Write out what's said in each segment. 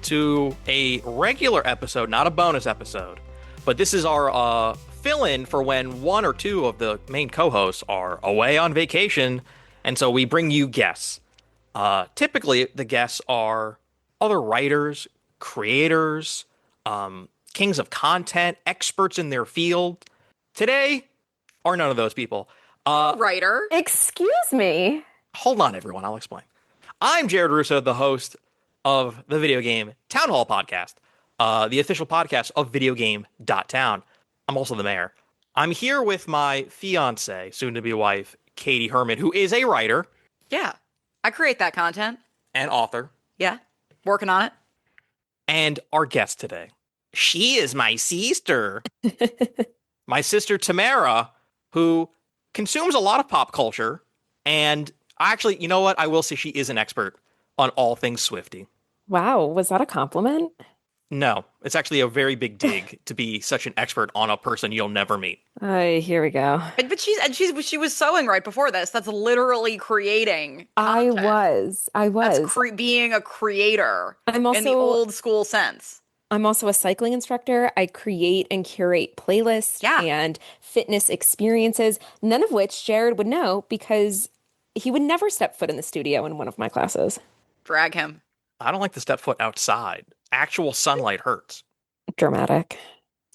to a regular episode, not a bonus episode. But this is our fill-in for when one or two of the main co-hosts are away on vacation, and so we bring you guests. Typically, the guests are other writers, creators, kings of content, experts in their field. Today, are none of those people. Writer. Excuse me. Hold on, everyone. I'll explain. I'm Jared Russo, the host of the video game Town Hall podcast, the official podcast of videogame.town. I'm also the mayor. I'm here with my fiance, soon-to-be wife, Katy Herman, who is a writer. Yeah. I create that content. And author. Yeah. Working on it. And our guest today. She is my sister. My sister, Tamara, who consumes a lot of pop culture. And actually, you know what? I will say she is an expert on all things Swiftie. Wow, was that a compliment? No, it's actually a very big dig to be such an expert on a person you'll never meet. Here we go. But she was sewing right before this. That's literally creating content. I was. That's being a creator. I'm also in the old school sense. I'm also a cycling instructor. I create and curate playlists and fitness experiences, none of which Jared would know because he would never step foot in the studio in one of my classes. Drag him. I don't like to step foot outside. Actual sunlight hurts. Dramatic.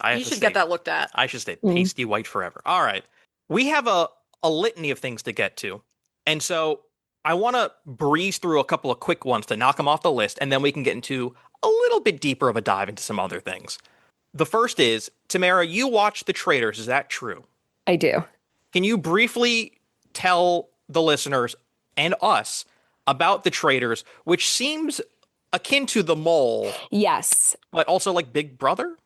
You should get that looked at. I should stay pasty white forever. All right. We have a litany of things to get to. And so I want to breeze through a couple of quick ones to knock them off the list, and then we can get into a little bit deeper of a dive into some other things. The first is, Tamara, you watched The Traitors. Is that true? I do. Can you briefly tell the listeners and us about The Traitors, which seems akin to The Mole? Yes. But also like Big Brother?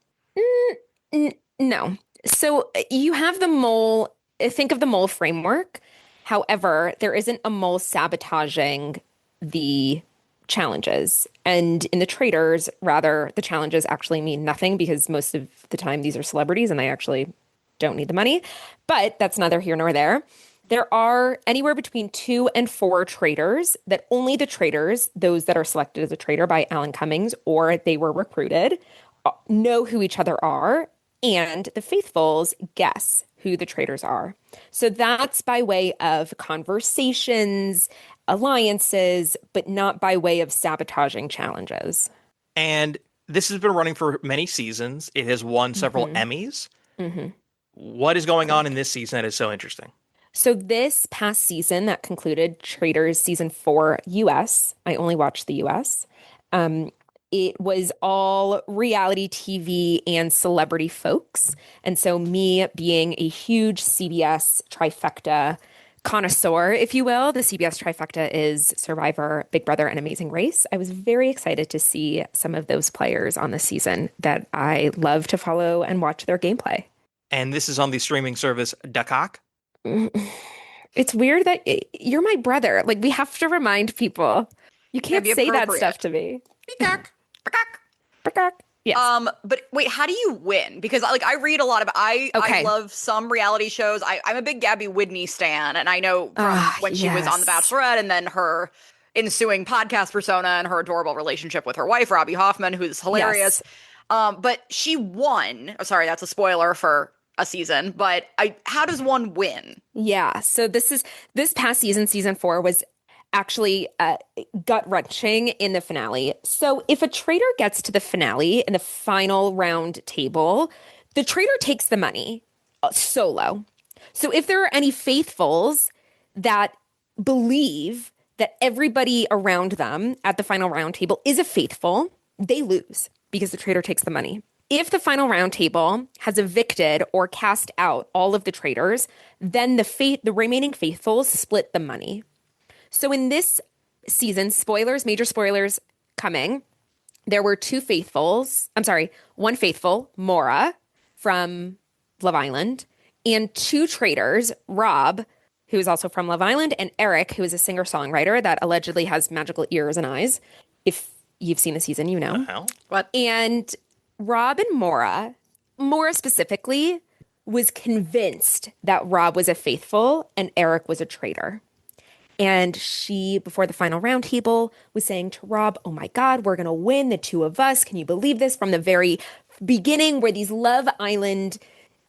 No. So you have the mole, think of the mole framework. However, there isn't a mole sabotaging the challenges. And in The Traitors, rather, the challenges actually mean nothing because most of the time these are celebrities and they actually don't need the money. But that's neither here nor there. There are anywhere between 2 and 4 traitors that only the traitors, those that are selected as a traitor by Alan Cummings or they were recruited, know who each other are, and the faithfuls guess who the traitors are. So that's by way of conversations, alliances, but not by way of sabotaging challenges. And this has been running for many seasons. It has won several Emmys. What is going on in this season that is so interesting? So this past season that concluded, Traitors season 4 US, I only watched the US. It was all reality TV and celebrity folks. And so me being a huge CBS trifecta connoisseur, if you will, the CBS trifecta is Survivor, Big Brother, and Amazing Race. I was very excited to see some of those players on the season that I love to follow and watch their gameplay. And this is on the streaming service Peacock? It's weird that you're my brother. Like, we have to remind people. You can't say that stuff to me. Peacock. Yes. But wait, how do you win? Because I read a lot of I love some reality shows. I'm a big Gabby Whitney stan, and I know from when she was on The Bachelorette and then her ensuing podcast persona and her adorable relationship with her wife, Robbie Hoffman, who's hilarious. Yes. But she won. Oh, sorry, that's a spoiler for a season, but how does one win? Yeah. So this past season, season 4, was actually gut-wrenching in the finale. So if a traitor gets to the finale in the final round table, the traitor takes the money solo. So if there are any faithfuls that believe that everybody around them at the final round table is a faithful, they lose because the traitor takes the money. If the final round table has evicted or cast out all of the traitors, then the remaining faithfuls split the money. So in this season, major spoilers coming, there were one faithful, Maura from Love Island, and 2 traitors, Rob, who is also from Love Island, and Eric, who is a singer-songwriter that allegedly has magical ears and eyes. If you've seen the season, you know. The hell? What? And Rob and Maura And she, before the final roundtable, was saying to Rob, oh my God, we're going to win, the two of us. Can you believe this? From the very beginning, we're these Love Island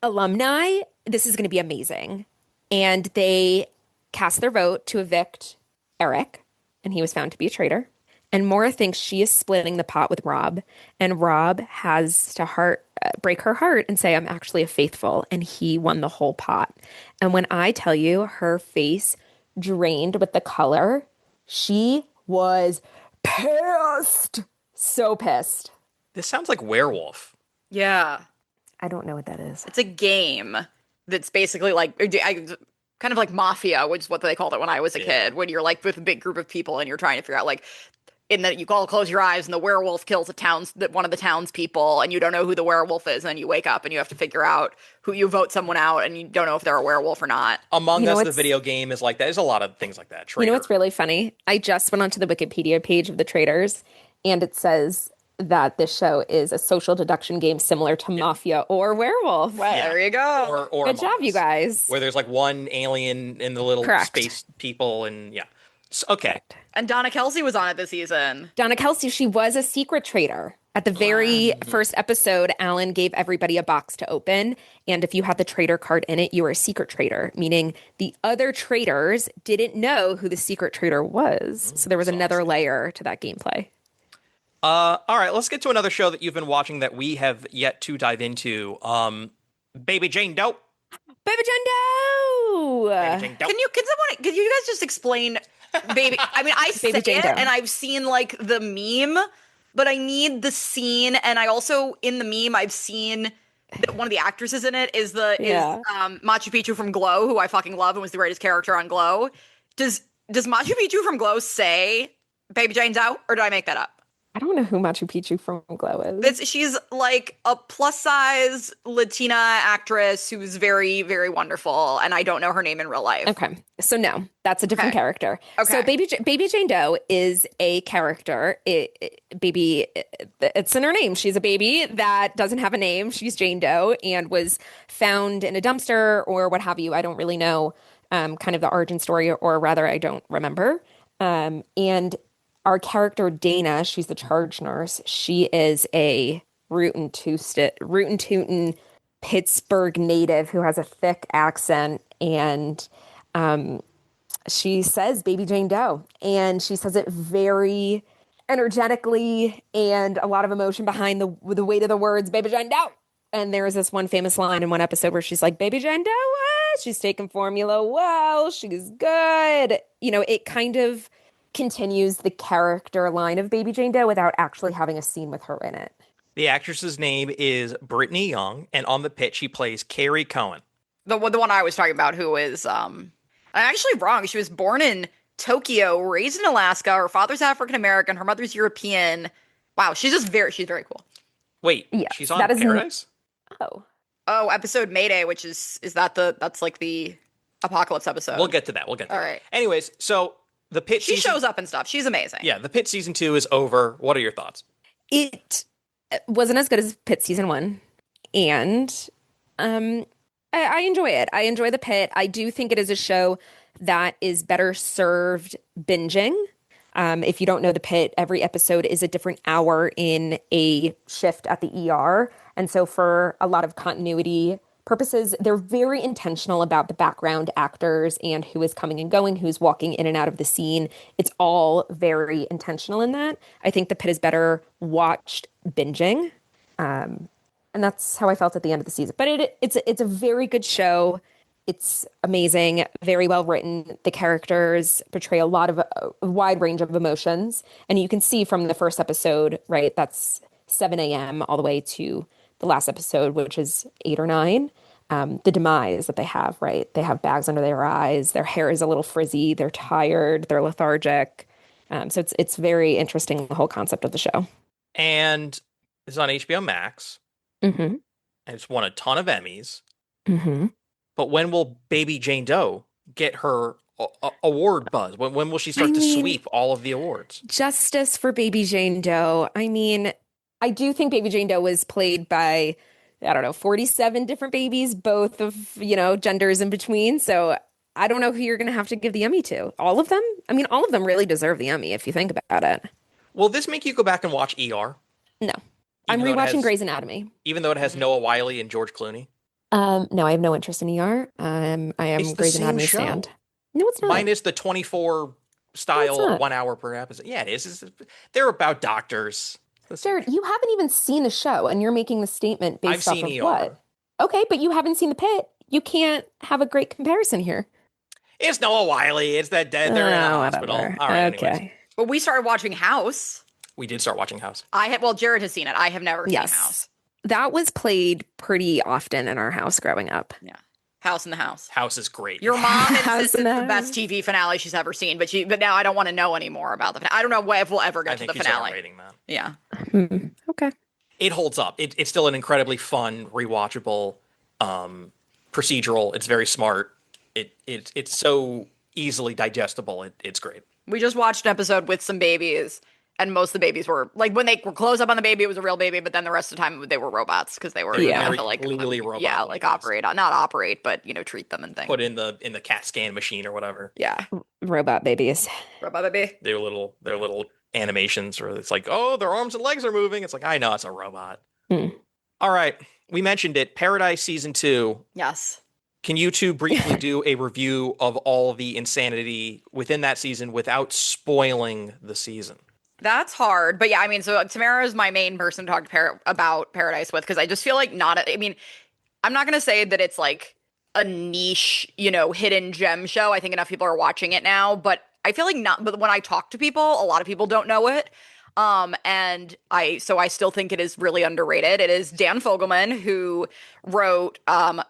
alumni. This is going to be amazing. And they cast their vote to evict Eric, and he was found to be a traitor. And Maura thinks she is splitting the pot with Rob, and Rob has to break her heart and say, I'm actually a faithful, and he won the whole pot. And when I tell you her face drained with the color, she was pissed. So pissed. This sounds like Werewolf. Yeah. I don't know what that is. It's a game that's basically like kind of like Mafia, which is what they called it when I was a kid, when you're like with a big group of people and you're trying to figure out like, in that you all close your eyes and the werewolf kills one of the townspeople and you don't know who the werewolf is, and then you wake up and you have to figure out who you vote someone out and you don't know if they're a werewolf or not. Among Us, the video game, is like that. There's a lot of things like that. Traitor. You know what's really funny? I just went onto the Wikipedia page of the Traitors, and it says that this show is a social deduction game similar to Mafia or Werewolf. Well, there you go. Or Good job, you guys. Where there's like one alien and the little space people, and okay. And Donna Kelsey was on it this season. Donna Kelsey, she was a secret traitor. At the very first episode, Alan gave everybody a box to open, and if you had the traitor card in it, you were a secret traitor, meaning the other traitors didn't know who the secret traitor was. So there was another layer to that gameplay. All right, let's get to another show that you've been watching that we have yet to dive into. Baby Jane Doe. Baby Jane Doe. Baby Jane Doe. Can you guys just explain Baby? I mean, I say it and I've seen like the meme, but I need the scene. And I also, in the meme, I've seen that one of the actresses in it is Machu Picchu from Glow, who I fucking love and was the greatest character on Glow. Does Machu Picchu from Glow say Baby Jane Doe, or did I make that up? I don't know who Machu Picchu from Glow is. She's like a plus-size Latina actress who's very, very wonderful, and I don't know her name in real life. Okay, so no, that's a different character. Okay. So Baby Jane Doe is a character. It's in her name. She's a baby that doesn't have a name. She's Jane Doe and was found in a dumpster or what have you. I don't really know kind of the origin story, or rather, I don't remember. And our character, Dana, she's the charge nurse. She is a rootin' tootin' Pittsburgh native who has a thick accent, and she says Baby Jane Doe, and she says it very energetically and a lot of emotion behind the weight of the words Baby Jane Doe. And there is this one famous line in one episode where she's like, Baby Jane Doe, she's taking formula well, she's good. You know, it kind of continues the character line of Baby Jane Doe without actually having a scene with her in it. The actress's name is Brittany Young, and on the pitch, she plays Carrie Cohen. The one I was talking about, who is, I'm actually wrong. She was born in Tokyo, raised in Alaska. Her father's African-American. Her mother's European. Wow, she's very cool. Wait, she's on Paradise? Oh, episode Mayday, which that's like the apocalypse episode. We'll get to that. All right. Anyways, so the Pitt She shows up and stuff. She's amazing. Yeah, the Pitt season 2 is over. What are your thoughts? It wasn't as good as Pitt season 1, and I enjoy it. I enjoy the Pitt. I do think it is a show that is better served binging. If you don't know the Pitt, every episode is a different hour in a shift at the ER, and so for a lot of continuity purposes, they're very intentional about the background actors and who is coming and going, who's walking in and out of the scene. It's all very intentional in that. I think the Pitt is better watched binging. And that's how I felt at the end of the season. But it's a very good show. It's amazing, very well written. The characters portray a lot of a wide range of emotions. And you can see from the first episode, right, that's 7 a.m. all the way to the last episode, which is 8 or 9, the demise that they have, right? They have bags under their eyes. Their hair is a little frizzy. They're tired. They're lethargic. So it's very interesting, the whole concept of the show. And it's on HBO Max. Mm-hmm. And it's won a ton of Emmys. Mm-hmm. But when will Baby Jane Doe get her award buzz? When will she start to sweep all of the awards? Justice for Baby Jane Doe. I mean, I do think Baby Jane Doe was played by, I don't know, 47 different babies, both of, genders in between. So I don't know who you're going to have to give the Emmy to. All of them? I mean, all of them really deserve the Emmy if you think about it. Will this make you go back and watch ER? No. I'm rewatching Grey's Anatomy. Even though it has Noah Wyle and George Clooney? No, I have no interest in ER. I am Grey's Anatomy stand. No, it's not. Minus the 24 style 1 hour per episode. Yeah, it is. They're about doctors. Jared, you haven't even seen the show, and you're making the statement based off of ER. What? Okay, but you haven't seen The Pit. You can't have a great comparison here. It's Noah Wyle. It's that dead. They're in a hospital. All right, okay. Anyways. Well, we started watching House. We did start watching House. Jared has seen it. I have never seen House. That was played pretty often in our house growing up. Yeah. House in the House. House is great. Your mom insists it's the best TV finale she's ever seen, but now I don't want to know anymore about the finale. I don't know if we'll ever get to the finale. Rating that. Yeah. Okay. It holds up. It's still an incredibly fun, rewatchable procedural. It's very smart. It's so easily digestible. It's great. We just watched an episode with some babies, and most of the babies were like, when they were close up on the baby, it was a real baby, but then the rest of the time they were robots because they were legally robots. Yeah, like operate, not operate, but treat them and things. Put in the CAT scan machine or whatever. Yeah, robot babies. Robot baby. They're little animations where it's like, oh, their arms and legs are moving. It's like, I know it's a robot. All right, we mentioned it. Paradise season 2. Yes. Can you two briefly do a review of all the insanity within that season without spoiling the season? That's hard. But yeah, I mean, so Tamara is my main person to talk about Paradise with, because I just feel like I'm not going to say that it's like a niche, hidden gem show. I think enough people are watching it now, but I feel like not. But when I talk to people, a lot of people don't know it. And I still think it is really underrated. It is Dan Fogelman who wrote a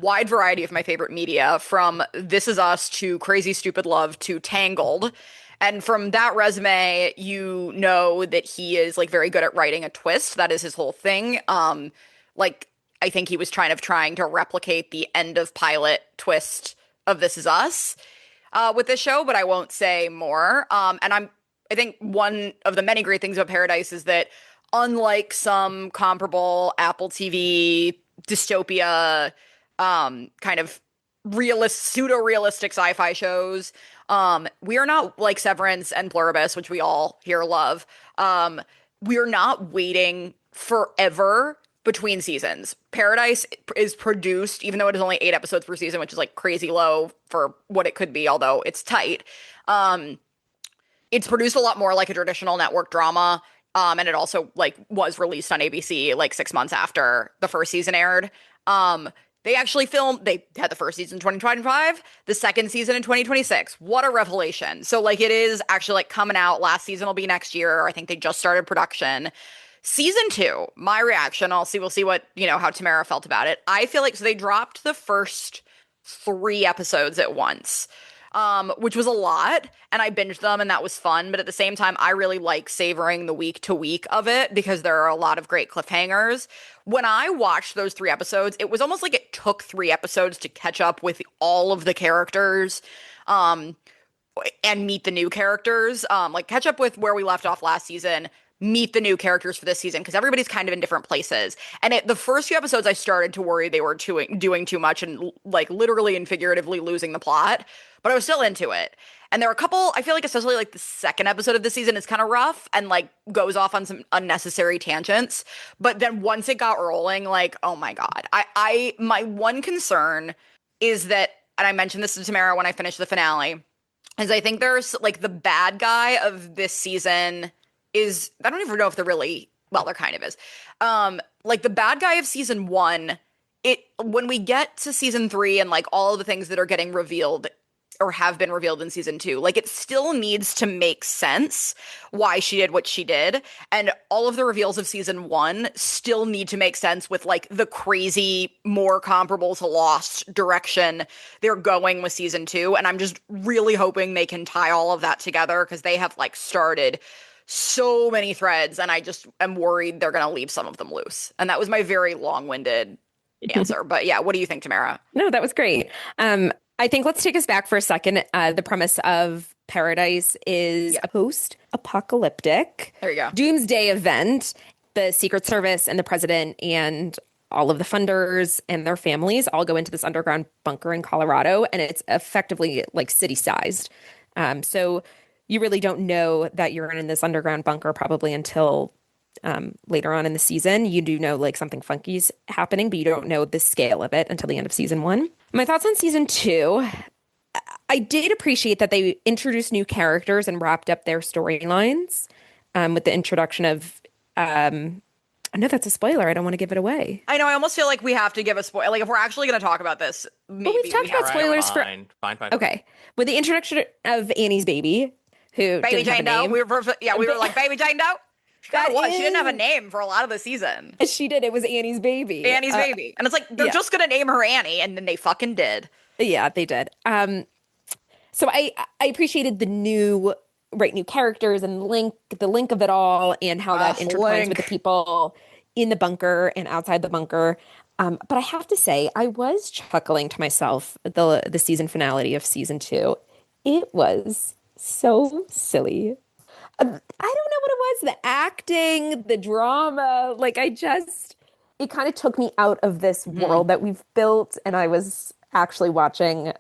wide variety of my favorite media, from This Is Us to Crazy Stupid Love to Tangled. And from that resume, you know that he is like very good at writing a twist. That is his whole thing. I think he was trying to replicate the end of pilot twist of This Is Us with this show, but I won't say more. I think one of the many great things about Paradise is that, unlike some comparable Apple TV dystopia kind of pseudo-realistic sci-fi shows, we are not like Severance and Pluribus, which we all here love. We are not waiting forever between seasons. Paradise is produced, even though it is only 8 episodes per season, which is like crazy low for what it could be, although it's tight. It's produced a lot more like a traditional network drama. And it also was released on ABC 6 months after the first season aired. They had the first season in 2025, the second season in 2026. What a revelation. So it is actually coming out. Last season will be next year. I think they just started production. Season 2, my reaction, we'll see what, how Tamara felt about it. I feel like, so they dropped the first 3 episodes at once. Which was a lot, and I binged them, and that was fun. But at the same time, I really like savoring the week to week of it because there are a lot of great cliffhangers. When I watched those 3 episodes, it was almost like it took 3 episodes to catch up with all of the characters, and meet the new characters. Catch up with where we left off last season, meet the new characters for this season, because everybody's kind of in different places. And the first few episodes, I started to worry they were doing too much and literally and figuratively losing the plot. But I was still into it. And there are a couple, I feel like especially the second episode of the season is kind of rough and goes off on some unnecessary tangents. But then once it got rolling, oh my God. My one concern is that, and I mentioned this to Tamara when I finished the finale, is I think there's the bad guy of this season is, I don't even know if they're really, well, there kind of is. The bad guy of season 1, when we get to season 3 and all of the things that are getting revealed or have been revealed in season 2, it still needs to make sense why she did what she did. And all of the reveals of season 1 still need to make sense with the crazy, more comparable to Lost direction they're going with season 2. And I'm just really hoping they can tie all of that together, because they have started so many threads, and I just am worried they're going to leave some of them loose. And that was my very long-winded answer. But yeah, what do you think, Tamara? No, that was great. I think let's take us back for a second. The premise of Paradise is a post-apocalyptic there you go. doomsday event. The Secret Service and the president and all of the funders and their families all go into this underground bunker in Colorado, and it's effectively like city-sized. So you really don't know that you're in this underground bunker probably until later on in the season. You do know like something funky's happening, but you don't know the scale of it until the end of season 1. My thoughts on season 2. I did appreciate that they introduced new characters and wrapped up their storylines with the introduction of I know that's a spoiler. I don't want to give it away. I know. I almost feel like we have to give a spoiler. Like, if we're actually going to talk about this, maybe but we've talked about spoilers for. Fine. Okay, with the introduction of Annie's baby, who Baby didn't have Jane a Doe. name. We were like Baby Jane Doe. She didn't have a name for a lot of the season. She did. It was Annie's baby. Annie's baby, and it's like they're just going to name her Annie, and then they fucking did. Yeah, they did. So I appreciated the new characters and the link of it all and how that intertwines with the people in the bunker and outside the bunker. But I have to say, I was chuckling to myself at the season finale of season 2. It was so silly. I don't know what it was. The acting, the drama, it kind of took me out of this world that we've built, and I was actually watching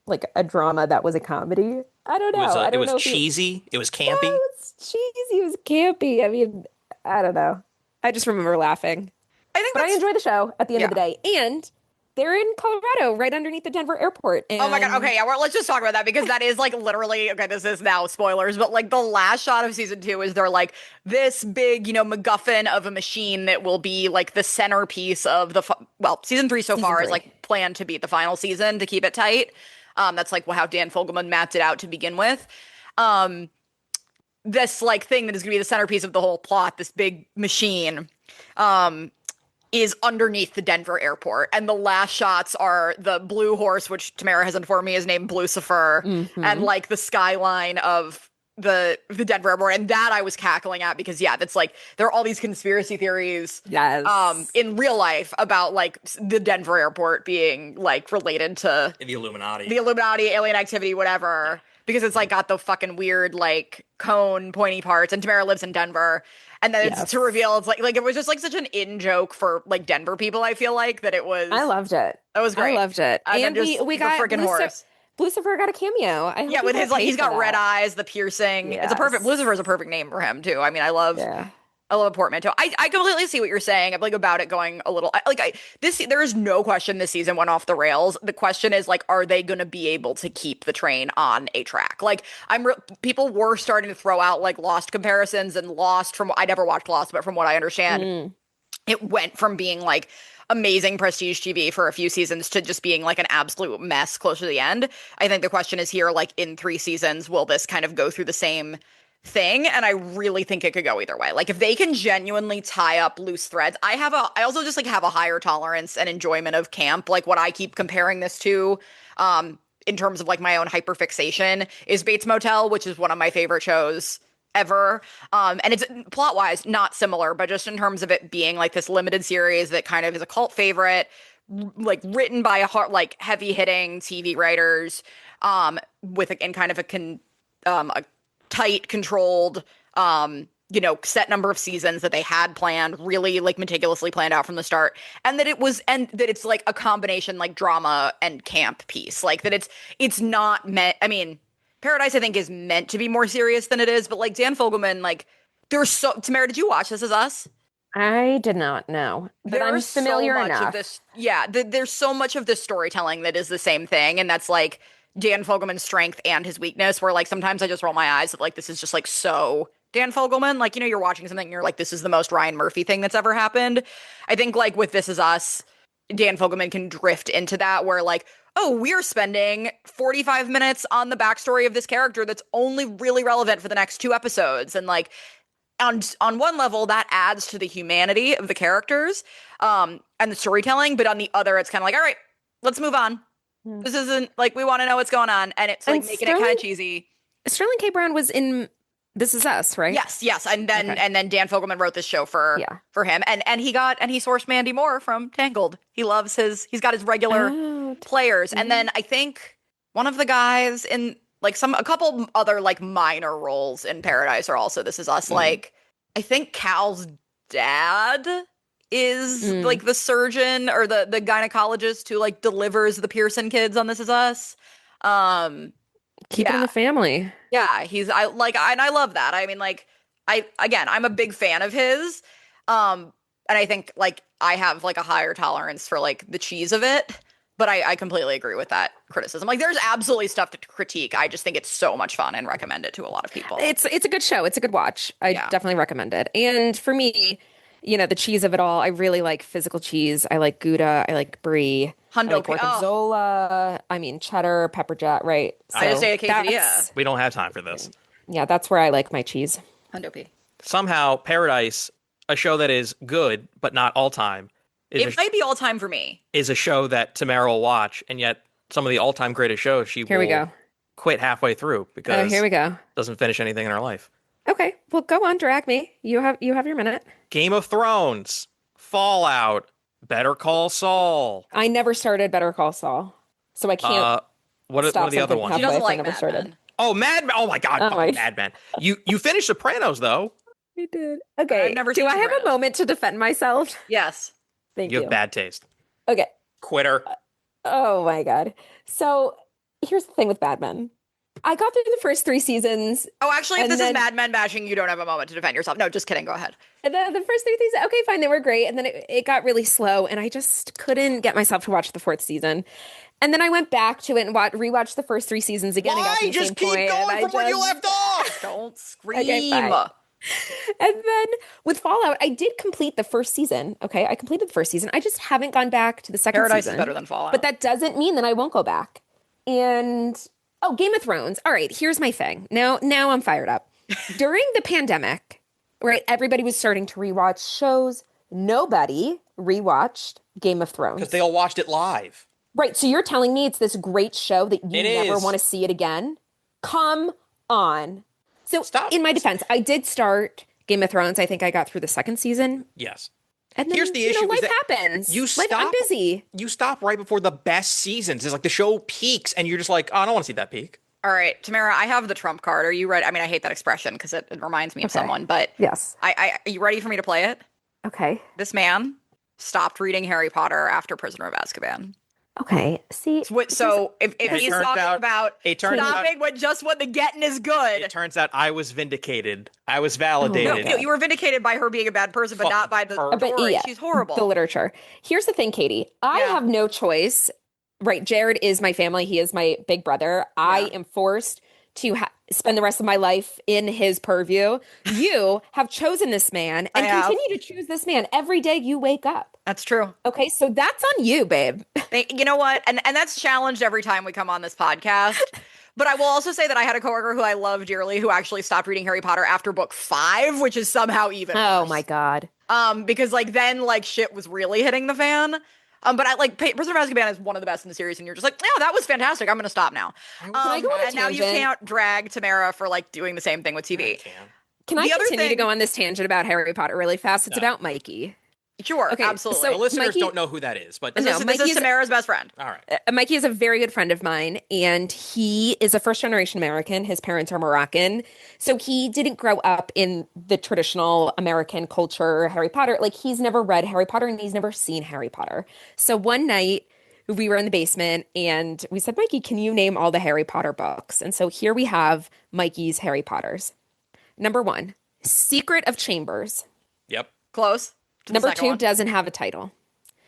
like a drama that was a comedy. I don't know. It was cheesy. It was campy. Yeah, it was cheesy. It was campy. I mean, I don't know. I just remember laughing. But I enjoy the show at the end of the day. And they're in Colorado, right underneath the Denver airport. And... Oh my God. Okay, yeah, let's just talk about that because that is like literally, okay, this is now spoilers, but like the last shot of season 2 is they're like this big, MacGuffin of a machine that will be like the centerpiece of season 3 so far is like planned to be the final season to keep it tight. That's like how Dan Fogelman mapped it out to begin with. This like thing that is going to be the centerpiece of the whole plot, this big machine, is underneath the Denver airport. And the last shots are the blue horse, which Tamara has informed me is named Lucifer, and like the skyline of the Denver airport. And that I was cackling at because that's like, there are all these conspiracy theories in real life about like the Denver airport being like related to the Illuminati, alien activity, whatever. Because it's like got the fucking weird like cone pointy parts, and Tamara lives in Denver. And then it's to reveal it's like it was just like such an in joke for like Denver people. I feel like that it was. I loved it. It was great. I loved it. And we got freaking horse. Lucifer got a cameo. With his he's got red eyes, the piercing. Yes. Lucifer is a perfect name for him too. I mean, I love a portmanteau. I completely see what you're saying. I'm like about it going a little there is no question this season went off the rails. The question is like, are they going to be able to keep the train on a track? Like people were starting to throw out like Lost comparisons, and Lost I never watched Lost, but from what I understand, it went from being like amazing prestige TV for a few seasons to just being like an absolute mess closer to the end. I think the question is here, like in 3 seasons, will this kind of go through the same thing? And I really think it could go either way. Like if they can genuinely tie up loose threads, I also just like have a higher tolerance and enjoyment of camp. Like what I keep comparing this to, in terms of like my own hyperfixation, is Bates Motel, which is one of my favorite shows ever. And it's plot wise not similar, but just in terms of it being like this limited series that kind of is a cult favorite, like written by like heavy hitting TV writers, with in kind of a tight, controlled, set number of seasons that they had planned, really like meticulously planned out from the start. And that it's like a combination like drama and camp piece. Like that it's not meant, I mean, Paradise I think is meant to be more serious than it is, but like Dan Fogelman, like Tamara, did you watch This Is Us? I did not know, but I'm familiar enough. There's so much of this storytelling that is the same thing, and that's like Dan Fogelman's strength and his weakness, where like sometimes I just roll my eyes at like this is just like so Dan Fogelman. Like, you're watching something and you're like, this is the most Ryan Murphy thing that's ever happened. I think like with This Is Us, Dan Fogelman can drift into that where like, oh, we're spending 45 minutes on the backstory of this character that's only really relevant for the next 2 episodes. And like on one level that adds to the humanity of the characters and the storytelling, but on the other it's kind of like, all right, let's move on. This isn't like we want to know what's going on, and it's like making it kind of cheesy. Sterling K. Brown was in This Is Us, right? Yes, and then Dan Fogelman wrote this show for him, and he sourced Mandy Moore from Tangled. He's got his regular players, and then I think one of the guys in like a couple other like minor roles in Paradise are also This Is Us. Like I think Cal's dad is like the surgeon or the gynecologist who like delivers the Pearson kids on This Is Us. Keep it in the family. Yeah, and I love that. I mean, like, I'm a big fan of his. And I think like I have like a higher tolerance for like the cheese of it. But I completely agree with that criticism. Like, there's absolutely stuff to critique. I just think it's so much fun and recommend it to a lot of people. It's a good show. It's a good watch. I definitely recommend it. And for me, the cheese of it all, I really like physical cheese. I like Gouda. I like Brie. I like Gorgonzola. I mean, cheddar, pepper jack, right? So I just say a quesadilla. We don't have time for this. Yeah, that's where I like my cheese. Hundo P. Somehow, Paradise, a show that is good, but not all time, it might be all time for me. Is a show that Tamara will watch, and yet some of the all-time greatest shows she will quit halfway through because here we go. Doesn't finish anything in her life. Okay, well, go on, drag me. You have your minute. Game of Thrones, Fallout, Better Call Saul. I never started Better Call Saul, so I can't. What are the other ones? She doesn't like Mad Men. Oh, Mad Men! Oh my God, Mad Men. You finished Sopranos though. I did. Okay. Do I have a moment to defend myself? Yes. Thank you. You have bad taste. Okay. Quitter. Oh my God. So here's the thing with Mad Men. I got through the first 3 seasons. Oh, actually, if this is Mad Men bashing, you don't have a moment to defend yourself. No, just kidding. Go ahead. And the first 3 seasons, okay, fine, they were great. And then it got really slow, and I just couldn't get myself to watch the 4th season. And then I went back to it and rewatched the first 3 seasons again. Why? And got to the just same keep point, going from where you left off. Don't scream. Okay, and then with Fallout, I did complete the first season. Okay, I completed the first season. I just haven't gone back to the second Paradise season. Is better than Fallout. But that doesn't mean that I won't go back. And Game of Thrones. All right, here's my thing. Now I'm fired up. During the pandemic, right, everybody was starting to rewatch shows. Nobody rewatched Game of Thrones. Because they all watched it live. Right, so you're telling me it's this great show that you never want to see it again? Come on. So in my defense, I did start Game of Thrones. I think I got through the 2nd season. Yes. And then, here's the issue: life happens. I'm busy. You stop right before the best seasons. It's like the show peaks, and you're just like, oh, I don't want to see that peak. All right, Tamara, I have the trump card. Are you ready? I mean, I hate that expression because it reminds me of someone, but yes. Are you ready for me to play it? Okay. This man stopped reading Harry Potter after Prisoner of Azkaban. Okay, see. So if he's talking about stopping when the getting is good. It turns out I was vindicated. I was validated. No, you were vindicated by her being a bad person, but not by the story. She's horrible. The literature. Here's the thing, Katy. I have no choice. Right, Jared is my family. He is my big brother. Yeah. I am forced to spend the rest of my life in his purview. You have chosen this man and continue to choose this man every day you wake up. That's true. Okay, so that's on you, babe. You know what? And that's challenged every time we come on this podcast. But I will also say that I had a coworker who I love dearly who actually stopped reading Harry Potter after book 5, which is somehow even worse. My God. Because then shit was really hitting the fan. But I Prisoner of Azkaban is one of the best in the series, and you're just like, yeah, that was fantastic. I'm going to stop now. Can I go on a and now you can't drag Tamara for doing the same thing with TV. Can I continue to go on this tangent about Harry Potter really fast? It's about Mikey. Sure, okay, absolutely. So the listeners don't know who that is, but this is Tamara's best friend. All right. Mikey is a very good friend of mine, and he is a first-generation American. His parents are Moroccan, so he didn't grow up in the traditional American culture, Harry Potter. He's never read Harry Potter, and he's never seen Harry Potter. So one night, we were in the basement, and we said, Mikey, can you name all the Harry Potter books? And so here we have Mikey's Harry Potters. Number 1, Secret of Chambers. Yep. Close. Number 2 doesn't have a title.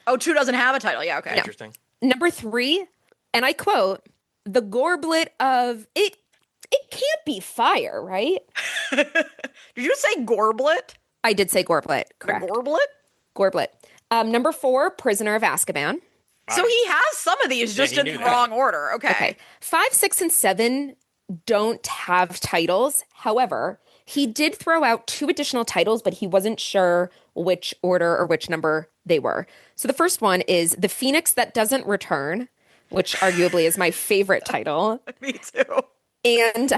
Oh, 2 doesn't have a title. Yeah, okay. Interesting. Number 3, and I quote, the goblet of it can't be fire, right? Did you say gorblet? I did say gorblet. Correct. The gorblet? Gorblet. Number 4, Prisoner of Azkaban. So he has some of these just in the wrong order. Okay. 5, 6, and 7 don't have titles. However, he did throw out 2 additional titles, but he wasn't sure which order or which number they were. So the first one is The Phoenix That Doesn't Return, which arguably is my favorite title. Me too. And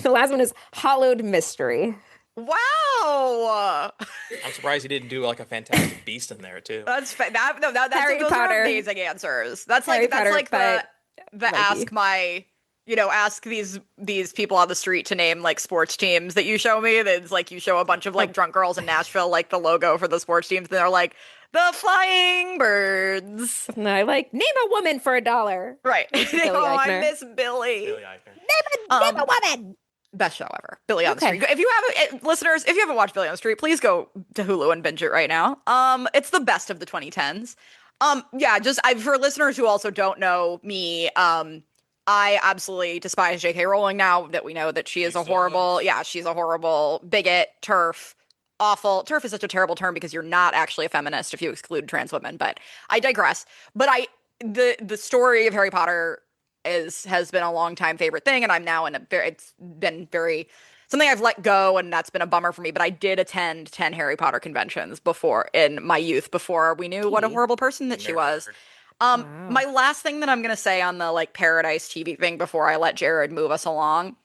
the last one is Hollowed Mystery. Wow. I'm surprised he didn't do a Fantastic Beast in there too. That's that's Harry those Potter. Are amazing answers. That's Harry Potter, the ask my ask these people on the street to name sports teams that you show me. That's you show a bunch of drunk girls in Nashville the logo for the sports teams. And they're like, The Flying Birds. And I like, name a woman for $1. Right. I miss Billy. Billy Eichner. Name a woman. Best show ever. Billy on the Street. If you haven't, listeners, if you haven't watched Billy on the Street, please go to Hulu and binge it right now. It's the best of the 2010s. For listeners who also don't know me, I absolutely despise J.K. Rowling now that we know that she's a horrible bigot, TERF, awful. TERF is such a terrible term because you're not actually a feminist if you exclude trans women, but I digress. But the story of Harry Potter has been a long time favorite thing, and I'm now it's been very something I've let go, and that's been a bummer for me. But I did attend 10 Harry Potter conventions before in my youth, before we knew what a horrible person that she was. Wow. My last thing that I'm gonna say on the like Paradise TV thing before I let Jared move us along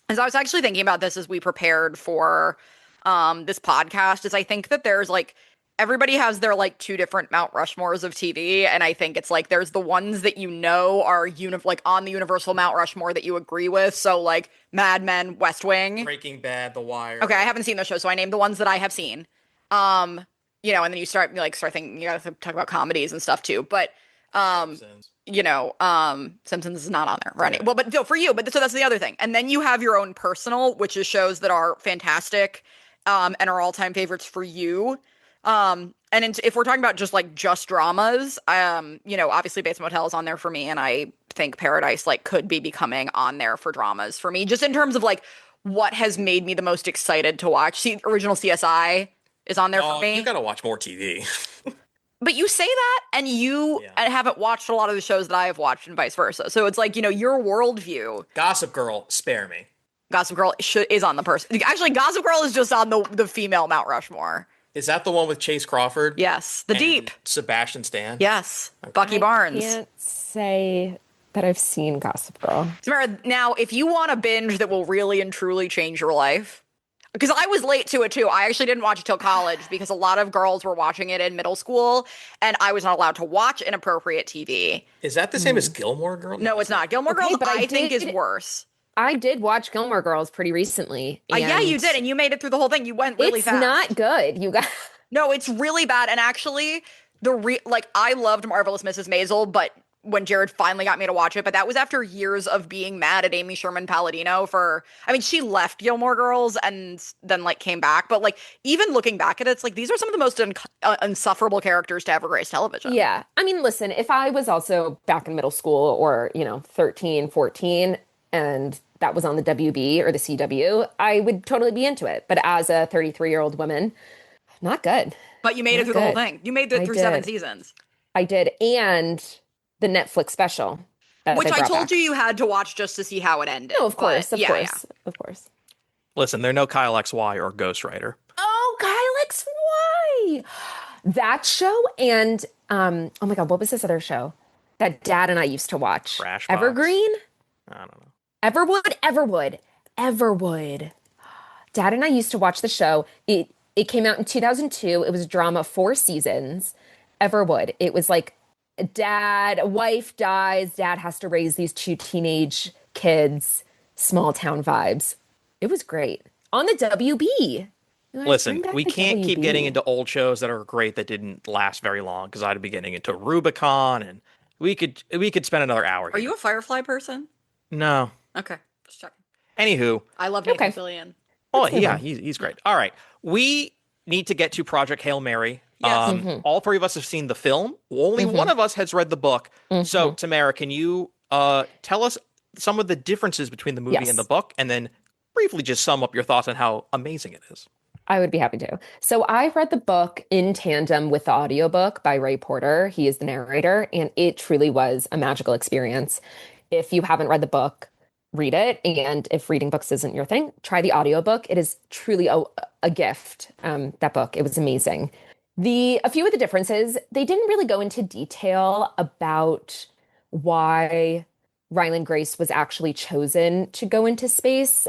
is I was actually thinking about this as we prepared for this podcast. Is I think that there's like everybody has their like two different Mount Rushmores of TV, and I think it's like there's the ones that you know are like on the universal Mount Rushmore that you agree with. So like Mad Men, West Wing, Breaking Bad, The Wire. Okay, I haven't seen those shows, so I named the ones that I have seen. And then you start thinking you gotta talk about comedies and stuff too. But Simpsons is not on there, right? Yeah. Well, but so for you, so that's the other thing. And then you have your own personal, which is shows that are fantastic, and are all-time favorites for you. If we're talking about just dramas, obviously Bates Motel is on there for me, and I think Paradise could be becoming on there for dramas for me, just in terms of what has made me the most excited to watch. See, original CSI is on there for me. You gotta watch more TV. But you say that, and you haven't watched a lot of the shows that I have watched, and vice versa. So it's your worldview. Gossip Girl, spare me. Gossip Girl is on the person. Actually, Gossip Girl is just on the female Mount Rushmore. Is that the one with Chase Crawford? Yes. The Deep. Sebastian Stan? Yes. Okay. Bucky Barnes. I can't say that I've seen Gossip Girl. Tamara, now, if you want a binge that will really and truly change your life, because I was late to it too. I actually didn't watch it till college because a lot of girls were watching it in middle school, and I was not allowed to watch inappropriate TV. Is that the same as Gilmore Girls? No, it's not. Gilmore Girls, but I think is worse. I did watch Gilmore Girls pretty recently. Yeah, you did, and you made it through the whole thing. You went really fast. It's not good, you guys. No, it's really bad. And actually, I loved Marvelous Mrs. Maisel, but when Jared finally got me to watch it, but that was after years of being mad at Amy Sherman Palladino she left Gilmore Girls and then came back. But even looking back at it, it's these are some of the most insufferable characters to ever grace television. Yeah. I mean, listen, if I was also back in middle school or, 13, 14, and that was on the WB or the CW, I would totally be into it. But as a 33-year-old woman, not good. But you made it through the whole thing. You made it through 7 seasons. I did. And the Netflix special. Which I told you had to watch just to see how it ended. No, of course. Of course. Listen, they're no Kyle XY or Ghost Rider. Oh, Kyle XY! That show and, oh my God, what was this other show that Dad and I used to watch? Crashbox. Evergreen? I don't know. Everwood. Dad and I used to watch the show. It came out in 2002. It was a drama, 4 seasons. Everwood. It was wife dies, dad has to raise these 2 teenage kids, small town vibes. It was great. On the WB. Listen, we can't keep getting into old shows that are great that didn't last very long, because I'd be getting into Rubicon, and we could spend another hour. Are you a Firefly person? No. Okay, just checking. Anywho. I love Nathan Fillion. Oh, yeah, he's great. All right. We need to get to Project Hail Mary. Yes. All 3 of us have seen the film. Only one of us has read the book. So, Tamara, can you tell us some of the differences between the movie and the book, and then briefly just sum up your thoughts on how amazing it is? I would be happy to. So I read the book in tandem with the audiobook by Ray Porter. He is the narrator, and it truly was a magical experience. If you haven't read the book, read it. And if reading books isn't your thing, try the audiobook. It is truly a gift, that book. It was amazing. A few of the differences, they didn't really go into detail about why Ryland Grace was actually chosen to go into space.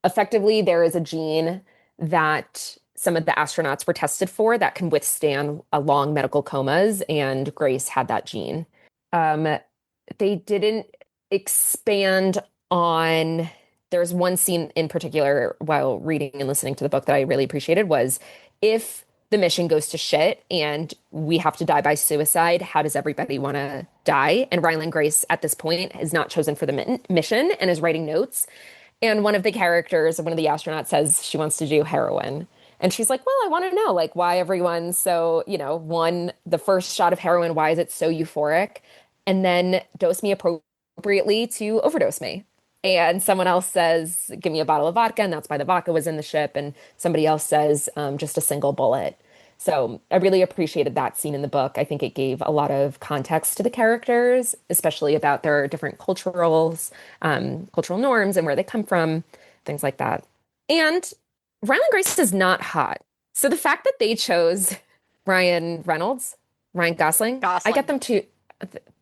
Effectively, there is a gene that some of the astronauts were tested for that can withstand long medical comas, and Grace had that gene. They didn't expand on... There's one scene in particular while reading and listening to the book that I really appreciated was if the mission goes to shit and we have to die by suicide. How does everybody want to die? And Ryland Grace at this point is not chosen for the mission and is writing notes. And one of the characters, one of the astronauts says she wants to do heroin. And she's like, well, I want to know, like, why everyone's so, the first shot of heroin, why is it so euphoric? And then dose me appropriately to overdose me. And someone else says, give me a bottle of vodka, and that's why the vodka was in the ship. And somebody else says, just a single bullet. So I really appreciated that scene in the book. I think it gave a lot of context to the characters, especially about their different cultural norms and where they come from, things like that. And Ryland Grace is not hot. So the fact that they chose Ryan Gosling, I get them to,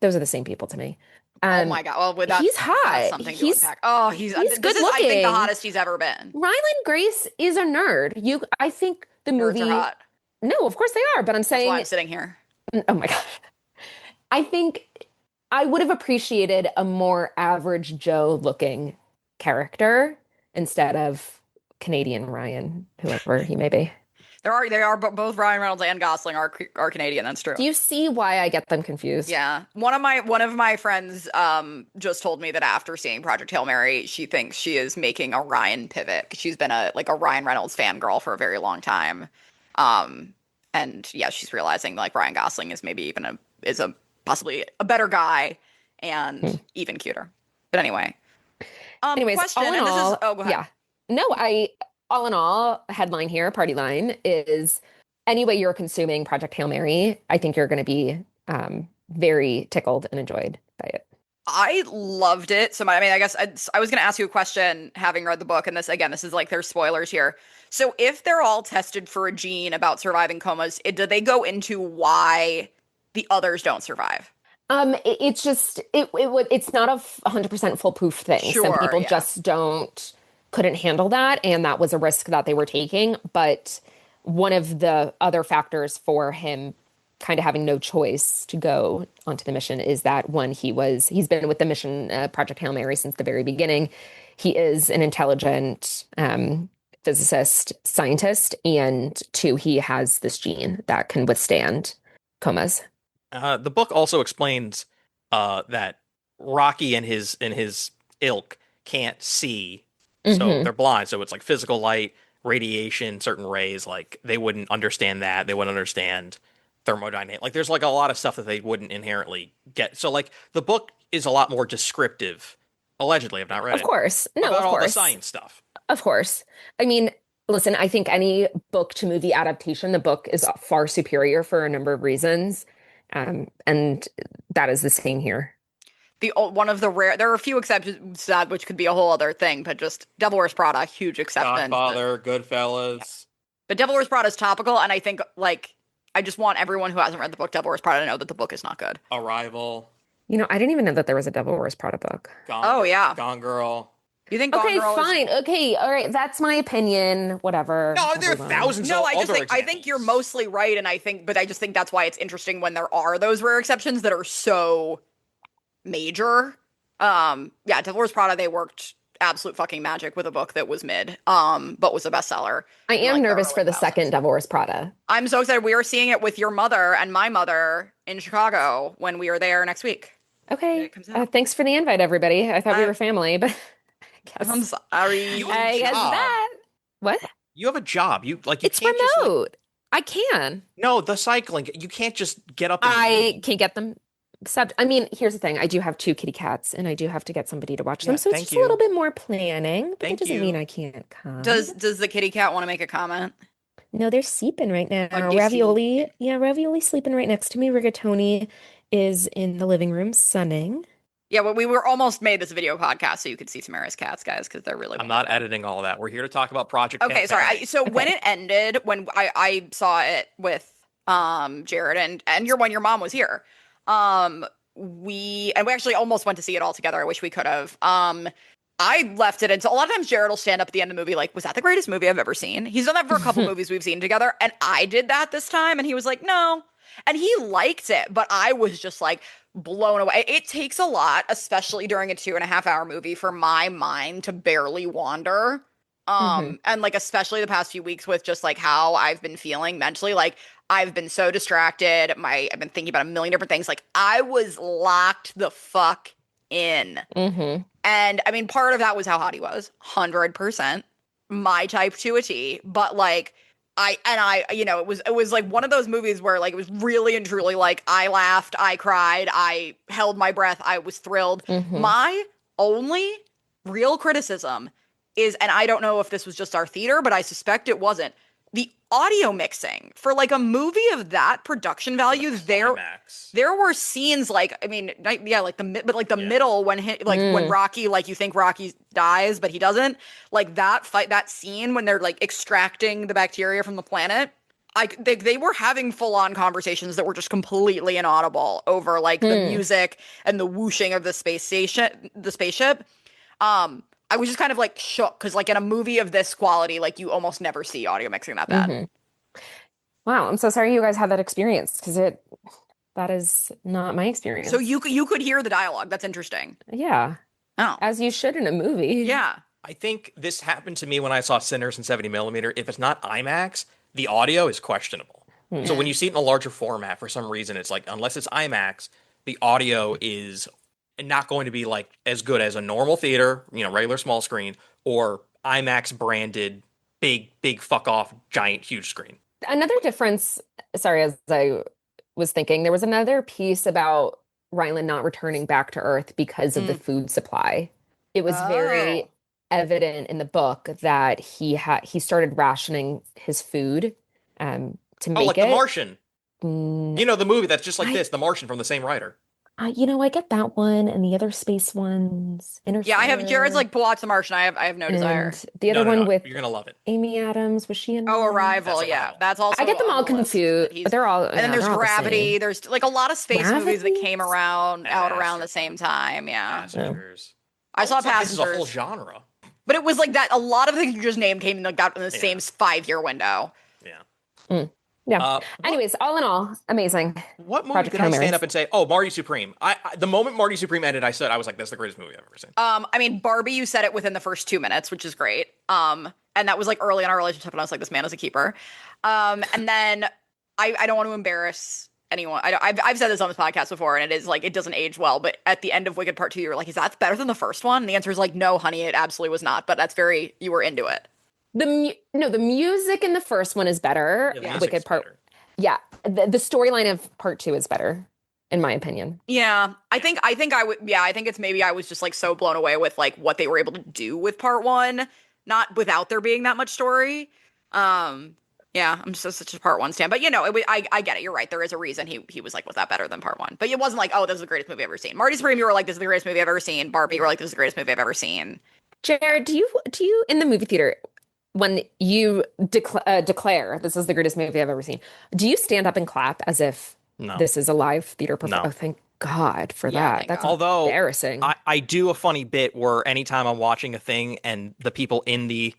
those are the same people to me. Oh my God. Well, he's hot. Something to unpack. Oh, he's good looking. I think the hottest he's ever been. Ryland Grace is a nerd. I think the movie. Nerds are hot. No, of course they are. But I'm saying. That's why I'm sitting here. Oh my God. I think I would have appreciated a more average Joe looking character instead of Canadian Ryan, whoever he may be. They are both Ryan Reynolds and Gosling are Canadian. That's true. Do you see why I get them confused? Yeah. One of my friends just told me that after seeing Project Hail Mary, she thinks she is making a Ryan pivot because she's been a Ryan Reynolds fangirl for a very long time. And yeah, she's realizing like Ryan Gosling is maybe even possibly a better guy and even cuter. But anyway. Anyways, question. All in all, go ahead. Yeah. No, all in all, headline here, party line is any way you're consuming Project Hail Mary, I think you're going to be very tickled and enjoyed by it. I loved it. So, I guess I was going to ask you a question having read the book. And this is like there's spoilers here. So if they're all tested for a gene about surviving comas, do they go into why the others don't survive? It's just, it's not a 100% foolproof thing. Sure, some people just couldn't handle that, and that was a risk that they were taking. But one of the other factors for him kind of having no choice to go onto the mission is that one, he's been with the mission Project Hail Mary since the very beginning. He is an intelligent physicist, scientist, and two, he has this gene that can withstand comas. The book also explains that Rocky and his ilk can't see. So they're blind. So it's like physical light, radiation, certain rays. Like they wouldn't understand that. They wouldn't understand thermodynamics. Like there's like a lot of stuff that they wouldn't inherently get. So like the book is a lot more descriptive. Allegedly, I've not read it. Of course. No, about of course. All the science stuff. Of course. I mean, listen, I think any book to movie adaptation, the book is far superior for a number of reasons. And that is the same here. There are a few exceptions to that, which could be a whole other thing, but just Devil Wears Prada, huge exception. Godfather, Goodfellas. Yeah. But Devil Wears Prada is topical, and I think, I just want everyone who hasn't read the book Devil Wears Prada to know that the book is not good. Arrival. I didn't even know that there was a Devil Wears Prada book. Gone Girl. You think Gone Girl fine. Okay, all right, that's my opinion, whatever. No, there are thousands of other examples. I think you're mostly right, and I just think that's why it's interesting when there are those rare exceptions that are so major. Devil Wears Prada, they worked absolute fucking magic with a book that was mid, but was a bestseller. I am nervous for the second Devil Wears Prada. I'm so excited. We are seeing it with your mother and my mother in Chicago when we are there next week. Okay. Thanks for the invite, everybody. I thought we were family, but I'm sorry. I guess that. What? You have a job. It's can't remote. I can. No, the cycling. You can't just get up. I can't get them. Except, here's the thing. I do have 2 kitty cats, and I do have to get somebody to watch them. So it's just a little bit more planning, but it doesn't mean I can't come. Does the kitty cat want to make a comment? No, they're sleeping right now. Ravioli. Yeah, Ravioli's sleeping right next to me. Rigatoni is in the living room sunning. Yeah, well, we were almost made this video podcast so you could see Tamara's cats, guys, because they're really wonderful. I'm not editing all of that. We're here to talk about Project Okay, sorry. When it ended, when I saw it with Jared and your mom was here. We actually almost went to see it all together. I wish we could have. I left it, and so a lot of times Jared will stand up at the end of the movie like, was that the greatest movie I've ever seen? He's done that for a couple movies we've seen together, and I did that this time, and he was like, no. And he liked it, but I was just like blown away. It takes a lot, especially during a 2.5-hour movie, for my mind to barely wander. And like especially the past few weeks with just like how I've been feeling mentally, like I've been so distracted. I've been thinking about a million different things. Like I was locked the fuck in. And I mean, part of that was how hot he was, 100%, my type to a T. But like, it was like one of those movies where like it was really and truly like I laughed, I cried, I held my breath, I was thrilled. My only real criticism is, and I don't know if this was just our theater, but I suspect it wasn't, the audio mixing for like a movie of that production value. There were scenes like, I mean, yeah, like the middle when when Rocky, like you think Rocky dies, but he doesn't. Like that scene when they're like extracting the bacteria from the planet. They were having full on conversations that were just completely inaudible over like the music and the whooshing of the spaceship. I was just kind of like shook because like in a movie of this quality, like you almost never see audio mixing that bad. Wow, I'm so sorry you guys had that experience because that is not my experience. So you could hear the dialogue. That's interesting. Yeah. Oh. As you should in a movie. Yeah. I think this happened to me when I saw Sinners in 70mm. If it's not IMAX, the audio is questionable. So when you see it in a larger format, for some reason, it's like, unless it's IMAX, the audio is not going to be like as good as a normal theater, regular small screen, or IMAX branded big fuck off giant huge screen. Another difference, sorry, as I was thinking, there was another piece about Ryland not returning back to Earth because of the food supply. It was very evident in the book that he started rationing his food to make like it. The Martian. The movie that's just like this, The Martian, from the same writer. I get that one and the other space ones. Yeah, I have Jared's like watch The Martian. I have no desire. The other one with you're gonna love it. Amy Adams, was she in? Arrival. Yeah, that's also. I get them all confused. They're all. And then there's Gravity. There's like a lot of space movies that came out around the same time. Yeah. Passengers. I saw Passengers. This is a whole genre. But it was like that. A lot of the things you just named came in the same 5-year window. Yeah. Yeah. Anyways, all in all, amazing. What movie did I stand up and say, "Oh, Marty Supreme"? The moment Marty Supreme ended, I was like, "That's the greatest movie I've ever seen." I mean, Barbie, you said it within the first 2 minutes, which is great. And that was like early in our relationship, and I was like, "This man is a keeper." And then I don't want to embarrass anyone. I've said this on this podcast before, and it is like it doesn't age well. But at the end of Wicked Part 2, you were like, "Is that better than the first one?" And the answer is like, "No, honey, it absolutely was not." But you were into it. The music in the first one is better. Yeah, Wicked Part. Better. Yeah, the storyline of Part 2 is better, in my opinion. Yeah, I think I would. Yeah, I think it's maybe I was just like so blown away with like what they were able to do with Part 1, not without there being that much story. Yeah, I'm just such a Part 1 stan, but I get it. You're right. There is a reason he was like, was that better than Part 1? But it wasn't like, oh, this is the greatest movie I've ever seen. Marty Supreme, you were like, this is the greatest movie I've ever seen. Barbie, you were like, this is the greatest movie I've ever seen. Jared, do you in the movie theater, when you declare this is the greatest movie I've ever seen, do you stand up and clap as if this is a live theater performance? No. Oh, thank God for that. That's embarrassing. I do a funny bit where anytime I'm watching a thing and the people in the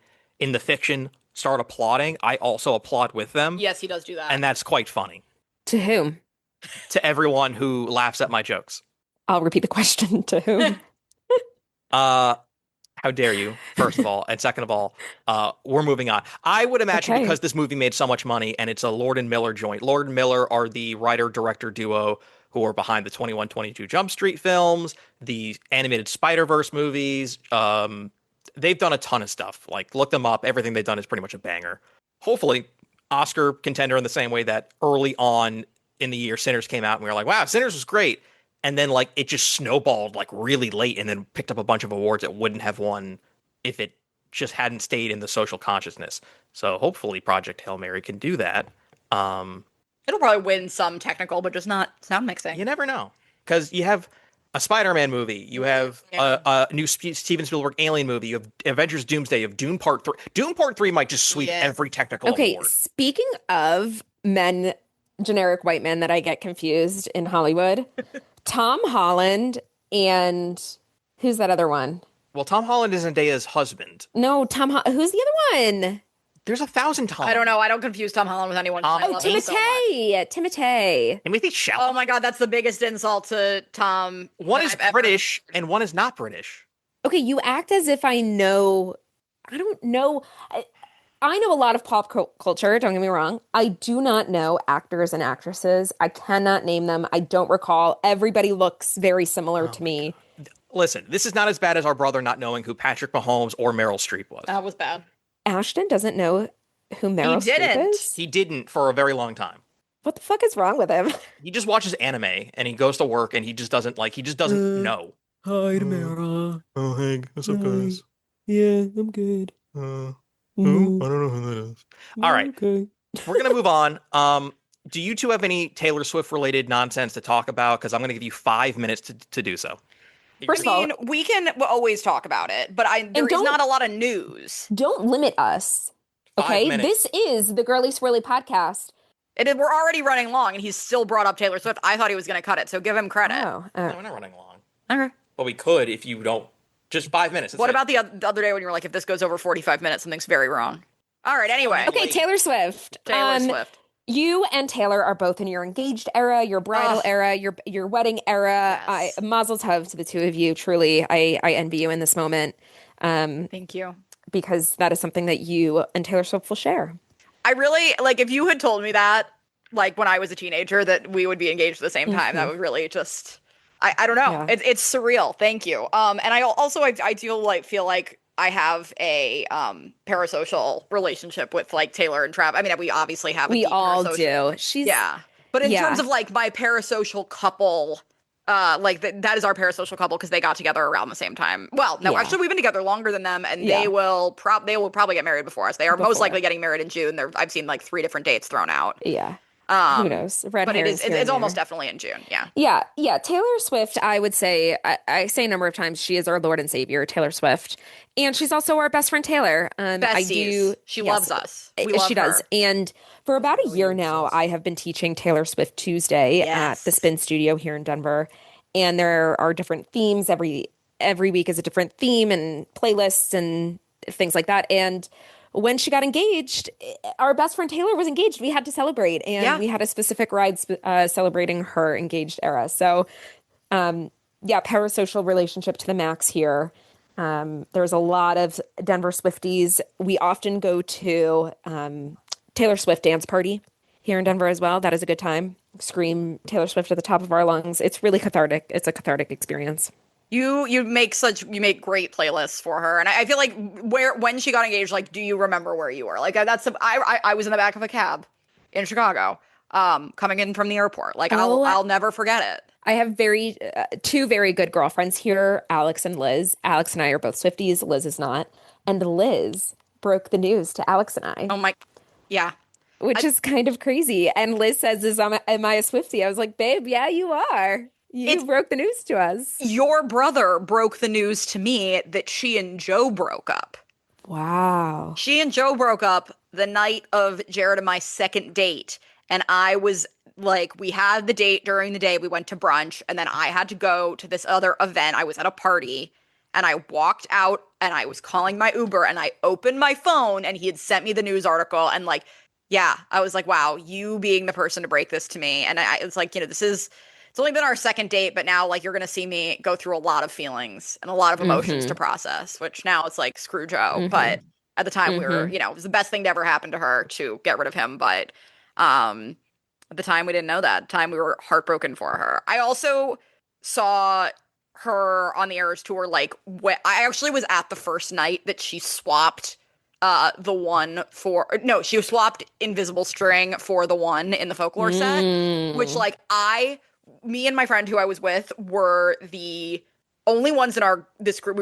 fiction start applauding, I also applaud with them. Yes, he does do that. And that's quite funny. To whom? To everyone who laughs at my jokes. I'll repeat the question. To whom? How dare you, first of all, and second of all, we're moving on. I would imagine because this movie made so much money and it's a Lord and Miller joint. Lord and Miller are the writer-director duo who are behind the 21-22 Jump Street films, the animated Spider-Verse movies. They've done a ton of stuff. Like, look them up. Everything they've done is pretty much a banger. Hopefully, Oscar contender in the same way that early on in the year Sinners came out and we were like, wow, Sinners was great. And then, like, it just snowballed, like, really late and then picked up a bunch of awards it wouldn't have won if it just hadn't stayed in the social consciousness. So hopefully Project Hail Mary can do that. It'll probably win some technical, but just not sound mixing. You never know. Because you have a Spider-Man movie. You have a new Steven Spielberg Alien movie. You have Avengers Doomsday. You have Dune Part 3. Dune Part 3 might just sweep every technical award. Okay, speaking of generic white men that I get confused in Hollywood... Tom Holland and who's that other one? Well, Tom Holland is Zendaya's husband. No, who's the other one? There's 1,000 Tom. I don't know. I don't confuse Tom Holland with anyone. Timothée. Timothée Chalamet. Oh my God, that's the biggest insult to Tom. One is British and one is not British. Okay, you act as if I know I don't know. I know a lot of pop culture, don't get me wrong. I do not know actors and actresses. I cannot name them. I don't recall. Everybody looks very similar to me. God. Listen, this is not as bad as our brother not knowing who Patrick Mahomes or Meryl Streep was. That was bad. Ashton doesn't know who Meryl Streep is? He didn't for a very long time. What the fuck is wrong with him? He just watches anime and he goes to work and he just doesn't know. Hi, Tamara. Oh, hey, what's up, guys? Yeah, I'm good. Who? I don't know who that is. All right. Okay. We're going to move on. Do you two have any Taylor Swift related nonsense to talk about? Because I'm going to give you 5 minutes to do so. First of all, we can always talk about it, but there is not a lot of news. Don't limit us. Okay, this is the Girly Swirly podcast. We're already running long, and he's still brought up Taylor Swift. I thought he was going to cut it, so give him credit. Oh, no, we're not running long. Okay. But we could if you don't. Just 5 minutes. What about the other day when you were like, if this goes over 45 minutes, something's very wrong? All right, anyway. Okay, Taylor Swift. Taylor Swift. You and Taylor are both in your engaged era, your bridal era, your wedding era. Yes. Mazel tov to the two of you. Truly, I envy you in this moment. Thank you. Because that is something that you and Taylor Swift will share. I really, if you had told me that, when I was a teenager, that we would be engaged at the same time, that would really just, I don't know. Yeah. It's surreal. Thank you. And I also, I feel like I have a parasocial relationship with Taylor and Trav. I mean, we obviously have. We all do. But in terms of my parasocial couple, that is our parasocial couple because they got together around the same time. Well, no, actually, we've been together longer than them, and they will probably get married before us. They are most likely getting married in June. I've seen 3 different dates thrown out. Yeah. Who knows? But it's almost definitely in June. Yeah. Yeah. Taylor Swift, I would say, I say a number of times, she is our Lord and Savior, Taylor Swift. And she's also our best friend, Taylor. Besties. She loves us. We love she her. does. And for about a year now, I have been teaching Taylor Swift Tuesday at the Spin Studio here in Denver. And there are different themes. Every week is a different theme and playlists and things like that. And when she got engaged, our best friend Taylor was engaged. We had to celebrate, and we had a specific ride celebrating her engaged era. So, parasocial relationship to the max here. There's a lot of Denver Swifties. We often go to Taylor Swift dance party here in Denver as well. That is a good time. Scream Taylor Swift at the top of our lungs. It's really cathartic. It's a cathartic experience. You make great playlists for her, and I feel like when she got engaged, do you remember where you were? I was in the back of a cab in Chicago, coming in from the airport. I'll never forget it. I have two very good girlfriends here, Alex and Liz. Alex and I are both Swifties. Liz is not, and Liz broke the news to Alex and I. Oh my, yeah. Which is kind of crazy. And Liz says, am I a Swiftie? I was like, babe, yeah, you are. You broke the news to us. Your brother broke the news to me that she and Joe broke up. Wow. She and Joe broke up the night of Jared and my second date. And I was we had the date during the day. We went to brunch. And then I had to go to this other event. I was at a party. And I walked out and I was calling my Uber. And I opened my phone and he had sent me the news article. And I was like, wow, you being the person to break this to me. And it's this is... It's only been our second date, but now you're going to see me go through a lot of feelings and a lot of emotions to process, which now it's screw Joe. But at the time we were, it was the best thing to ever happen to her to get rid of him. But at the time we didn't know that. At the time we were heartbroken for her. I also saw her on the Eras tour. I actually was at the first night that she swapped she swapped Invisible String for the one in the Folklore set, which me and my friend who I was with were the only ones in this group.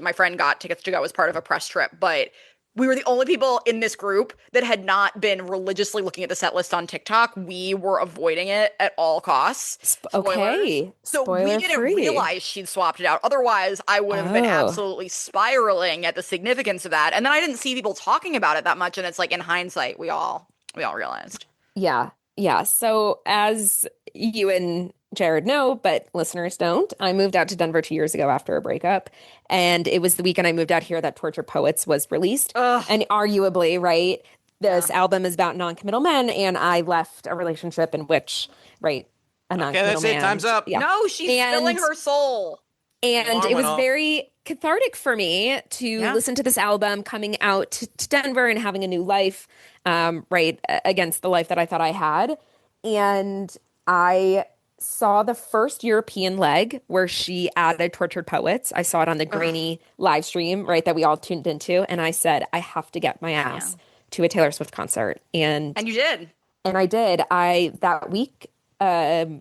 My friend got tickets to go as part of a press trip, but we were the only people in this group that had not been religiously looking at the set list on TikTok. We were avoiding it at all costs. Okay. So we didn't realize she'd swapped it out. Otherwise, I would have been absolutely spiraling at the significance of that. And then I didn't see people talking about it that much. And it's in hindsight, we all realized. Yeah. Yeah. So as you and Jared know, but listeners don't, I moved out to Denver 2 years ago after a breakup. And it was the weekend I moved out here that Torture Poets was released. And arguably, right, this album is about non-committal men. And I left a relationship in which, a non-committal man. Time's up. Yeah. No, she's spilling her soul. And it was very cathartic for me to listen to this album coming out to Denver and having a new life, right, against the life that I thought I had. And I saw the first European leg where she added Tortured Poets. I saw it on the Grainy live stream, right, that we all tuned into. And I said, I have to get my ass to a Taylor Swift concert. And you did. And I did. That week, I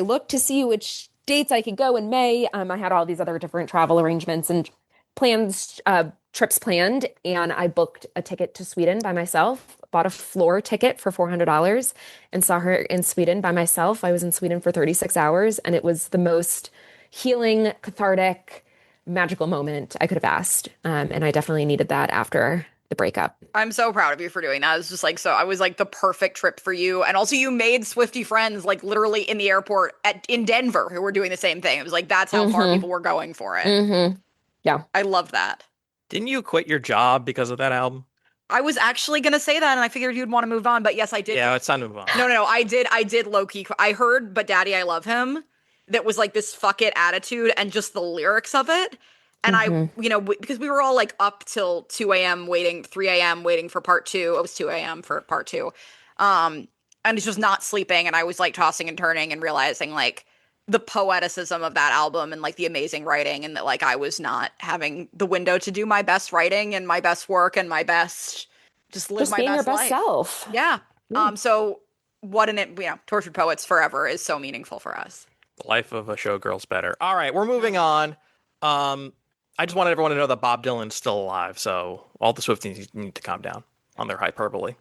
looked to see which dates I could go in May. I had all these other different travel arrangements and trips planned. And I booked a ticket to Sweden by myself, bought a floor ticket for $400 and saw her in Sweden by myself. I was in Sweden for 36 hours and it was the most healing, cathartic, magical moment I could have asked. And I definitely needed that after the breakup. I'm so proud of you for doing that. It was just like, so I was like the perfect trip for you. And also you made Swiftie friends like literally in the airport in Denver who were doing the same thing. It was like, that's how far people were going for it. Yeah. I love that. Didn't you quit your job because of that album? I was actually going to say that and I figured you'd want to move on, but yes, I did. Yeah, it's time to move on. No, I did low key. I heard, but Daddy, I Love Him. That was like this fuck it attitude and just the lyrics of it. And I, because we were all like up till 2 a.m. 3 a.m. waiting for part 2. It was 2 a.m. for part 2. And it's just not sleeping. And I was like tossing and turning and realizing like the poeticism of that album and like the amazing writing and that like I was not having the window to do my best writing and my best work and my best, just live my being best your best life. self. Yeah. So Tortured Poets Forever is so meaningful for us. The life of a showgirl's better. All right, we're moving on. I just wanted everyone to know that Bob Dylan's still alive, so all the Swifties need to calm down on their hyperbole.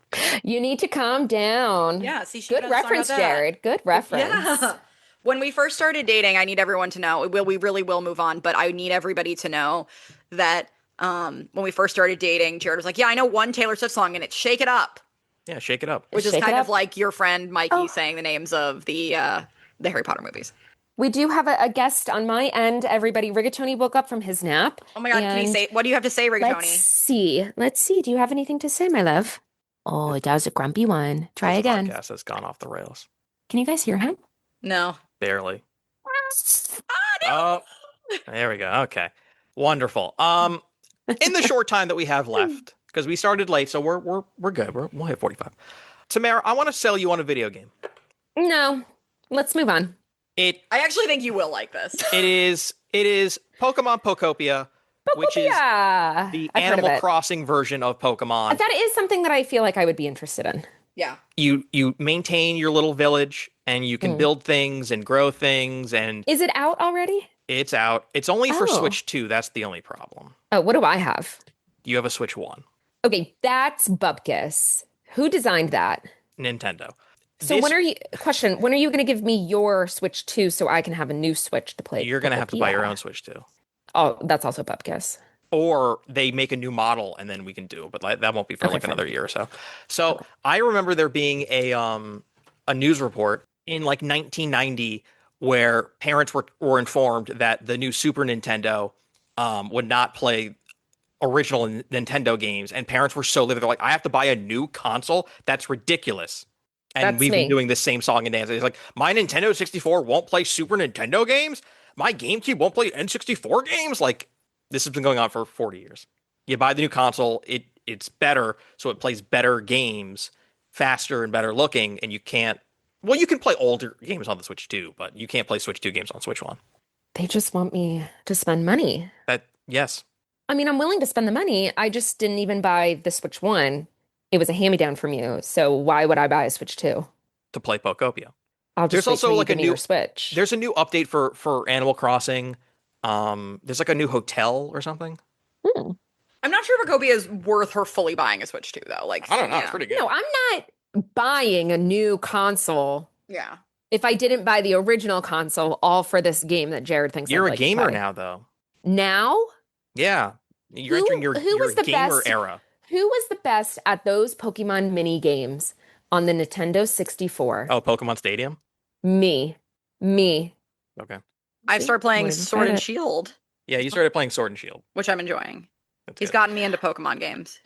You need to calm down. Yeah, see, good reference, Jared. Good reference. Yeah. When we first started dating, I need everyone to know, we really will move on, but I need everybody to know that when we first started dating, Jared was like, yeah, I know one Taylor Swift song, and it's Shake It Up. Yeah, Shake It Up. Which is kind of like your friend Mikey saying the names of the Harry Potter movies. We do have a guest on my end. Everybody, Rigatoni woke up from his nap. Oh my God, can you say, what do you have to say, Rigatoni? Let's see. Do you have anything to say, my love? Oh, that was a grumpy one. Try again. Podcast has gone off the rails. Can you guys hear him? No. Barely. No. Oh, there we go. Okay. Wonderful. In the short time that we have left, because we started late, so we're good. We'll hit 45. Tamara, I want to sell you on a video game. No. Let's move on. I actually think you will like this. It is Pokemon Pokopia, which is the Animal Crossing version of Pokemon. That is something that I feel like I would be interested in. Yeah. You maintain your little village and you can build things and grow things. And is it out already? It's out. It's only for Switch 2. That's the only problem. Oh, what do I have? You have a Switch 1. Okay, that's Bupkis. Who designed that? Nintendo. So when are you going to give me your Switch 2 so I can have a new Switch to play? You're going to have to buy your own Switch 2. Oh, that's also Bupkis. Or they make a new model and then we can do it, but that won't be for another year or so. So I remember there being a news report in like 1990 where parents were informed that the new Super Nintendo would not play original Nintendo games, and parents were so livid. They're like, I have to buy a new console? That's ridiculous. And we've been doing this same song and dance. It's like, my Nintendo 64 won't play Super Nintendo games? My GameCube won't play N64 games? Like, this has been going on for 40 years. You buy the new console, it's better, so it plays better games, faster and better looking, and you can play older games on the Switch 2, but you can't play Switch 2 games on Switch 1. They just want me to spend money. Yes. I mean, I'm willing to spend the money. I just didn't even buy the Switch 1. It was a hand-me-down from you, so why would I buy a Switch 2? To play Pokopia. There's also like a new Switch. There's a new update for Animal Crossing. There's like a new hotel or something. I'm not sure if Pokopia is worth her fully buying a Switch 2 though. Like, I don't know, it's pretty good. No, I'm not buying a new console. Yeah. If I didn't buy the original console, all for this game that Jared thinks you're a gamer now, though. Now? Yeah, you're entering your gamer era. Who was the best at those Pokemon mini games on the Nintendo 64? Oh, Pokemon Stadium? Me. Okay. I've started playing Sword and Shield. Yeah, you started playing Sword and Shield. Which I'm enjoying. He's gotten me into Pokemon games.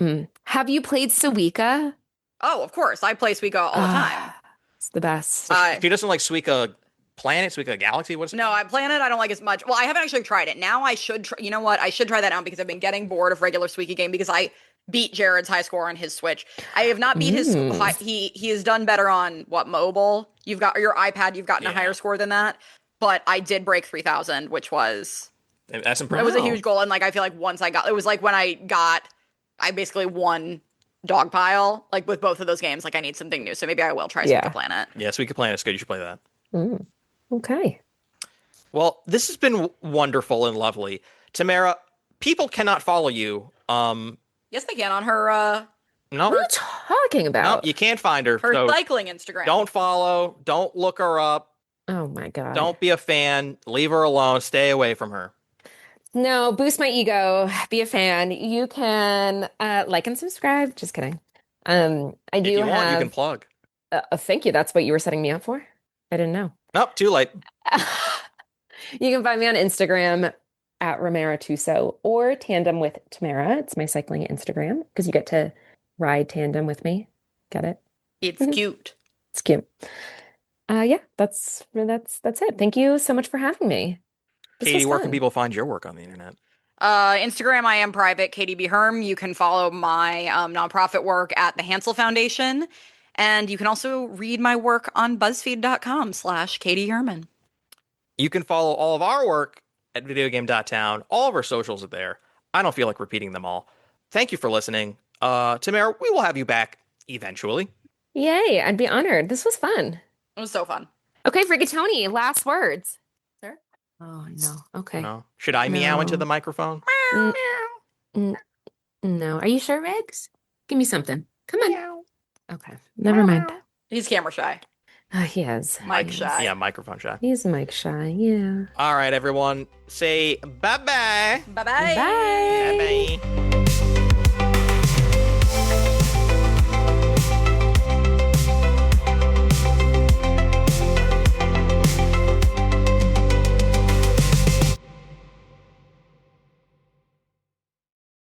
Have you played Suika? Oh, of course. I play Suika all the time. It's the best. If he doesn't like Suika, Planet, Suika Galaxy? What's it? No, Planet I don't like as much. Well, I haven't actually tried it. Now I should try. You know what? I should try that out because I've been getting bored of regular Suika game because I beat Jared's high score on his Switch. I have not beat his. He has done better on mobile. You've got your iPad. You've gotten a higher score than that. But I did break 3,000, which was that's impressive. It was a huge goal, and like I feel like once I got, it was like when I basically won Dogpile. Like with both of those games, like I need something new. So maybe I will try Suika Planet. Yeah, Suika Planet is good. You should play that. Okay. Well, this has been wonderful and lovely. Tamara, people cannot follow you. Yes, they can on her. No. What are you talking about? No, you can't find her. Her cycling Instagram. Don't follow. Don't look her up. Oh my God. Don't be a fan. Leave her alone. Stay away from her. No, boost my ego. Be a fan. You can like and subscribe. Just kidding. I do if you want, you can plug. Thank you. That's what you were setting me up for? I didn't know. Nope, too late. You can find me on Instagram at Romero Tuso or Tandem with Tamara. It's my cycling Instagram because you get to ride tandem with me. Get it? It's cute. It's cute. Yeah, that's it. Thank you so much for having me. Katy, where can people find your work on the internet? Instagram, I am private, Katy B. Herm. You can follow my nonprofit work at the Hansel Foundation. And you can also read my work on BuzzFeed.com/Katy Herman. You can follow all of our work at videogame.town. All of our socials are there. I don't feel like repeating them all. Thank you for listening. Tamara, we will have you back eventually. Yay, I'd be honored. This was fun. It was so fun. Okay, Rigatoni, last words. Sir? Oh, no. Okay. No. Should I meow into the microphone? No. Are you sure, Riggs? Give me something. Come on. Meow. Okay. Never mind. He's camera shy. He is. Mic shy. Yeah, microphone shy. He's mic shy, yeah. All right, everyone. Say bye-bye. Bye-bye. Bye. Bye-bye.